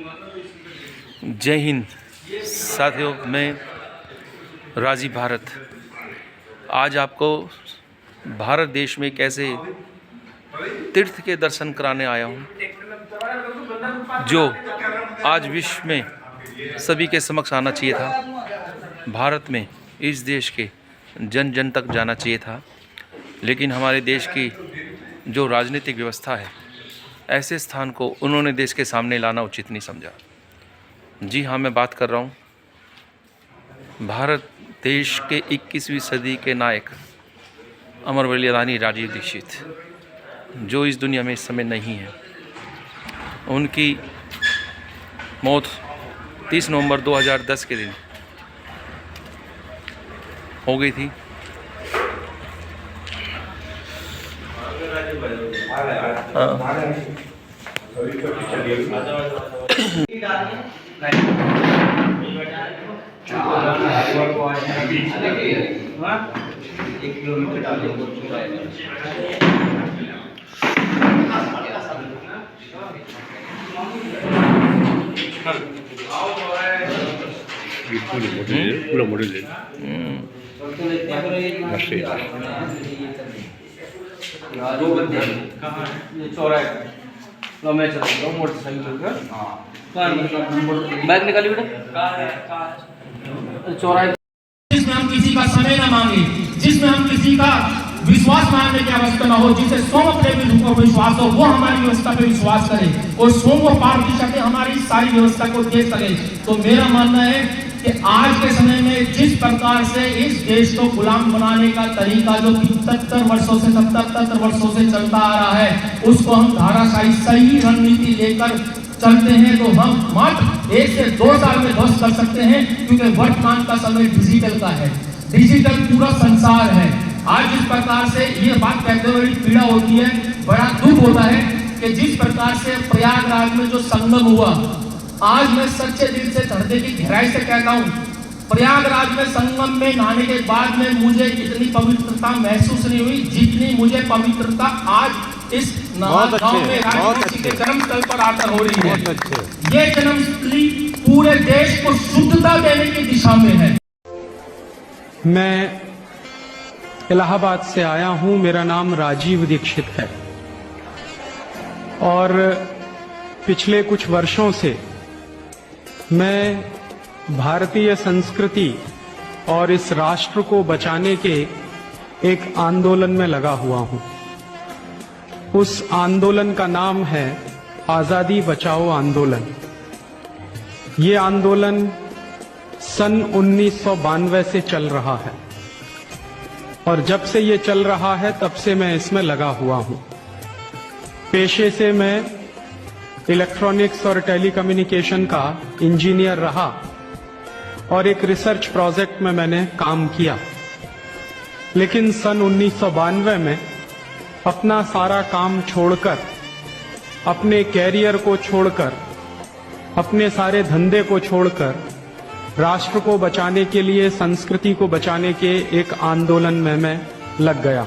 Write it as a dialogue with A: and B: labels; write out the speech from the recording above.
A: जय हिंद साथियों, मैं राजीव भारत आज आपको भारत देश में कैसे तीर्थ के दर्शन कराने आया हूँ, जो आज विश्व में सभी के समक्ष आना चाहिए था। भारत में इस देश के जन जन तक जाना चाहिए था, लेकिन हमारे देश की जो राजनीतिक व्यवस्था है, ऐसे स्थान को उन्होंने देश के सामने लाना उचित नहीं समझा। जी हाँ, मैं बात कर रहा हूँ भारत देश के 21वीं सदी के नायक अमर बलिदानी राजीव दीक्षित, जो इस दुनिया में इस समय नहीं है। उनकी मौत 30 नवंबर 2010 के दिन हो गई थी।
B: पूरा मॉडल है।
C: दो बंदे कहाँ ये चौराहे लो, मैं चल रहा हूँ मोटरसाइकिल का। बैग निकाली बेटा, चौराहे
D: जिसमें हम किसी का समय न मांगे, जिसमें हम किसी का विश्वास मांगने की आवश्यकता न हो, जिसे स्वयं अपने को विश्वास हो, वो हमारी व्यवस्था पे विश्वास करे और स्वयं को पार की सके, हमारी सारी व्यवस्था को देख सके। तो मेरा मानना है कि आज के समय में जिस प्रकार से इस देश को गुलाम बनाने का तरीका जो 77 वर्षों से चलता आ रहा है, उसको हम धाराशाही सही रणनीति लेकर चलते हैं तो हम मात्र 1 से 2 साल में ध्वस्त कर सकते हैं, क्योंकि वर्तमान का समय डिजिटल का है, डिजिटल पूरा संसार है। आज जिस प्रकार से ये बात कहते हुए बड़ी पीड़ा होती है, बड़ा दुख होता है कि जिस प्रकार से प्रयागराज में जो संगम हुआ, आज मैं सच्चे दिल से हृदय की गहराई से कहता हूँ, प्रयागराज में संगम में नहाने के बाद में मुझे इतनी पवित्रता महसूस नहीं हुई जितनी मुझे पवित्रता आज इस गांव में राजनीति के जन्मस्थल पर आकर हो रही है। ये जन्मस्थली पूरे देश को शुद्धता देने की दिशा में है।
E: मैं इलाहाबाद से आया हूं, मेरा नाम राजीव दीक्षित है और पिछले कुछ वर्षों से मैं भारतीय संस्कृति और इस राष्ट्र को बचाने के एक आंदोलन में लगा हुआ हूं। उस आंदोलन का नाम है आजादी बचाओ आंदोलन। ये आंदोलन सन 1992 से चल रहा है और जब से ये चल रहा है तब से मैं इसमें लगा हुआ हूं। पेशे से मैं इलेक्ट्रॉनिक्स और टेलीकम्युनिकेशन का इंजीनियर रहा और एक रिसर्च प्रोजेक्ट में मैंने काम किया, लेकिन सन 1992 में अपना सारा काम छोड़कर, अपने कैरियर को छोड़कर, अपने सारे धंधे को छोड़कर राष्ट्र को बचाने के लिए, संस्कृति को बचाने के एक आंदोलन में मैं लग गया।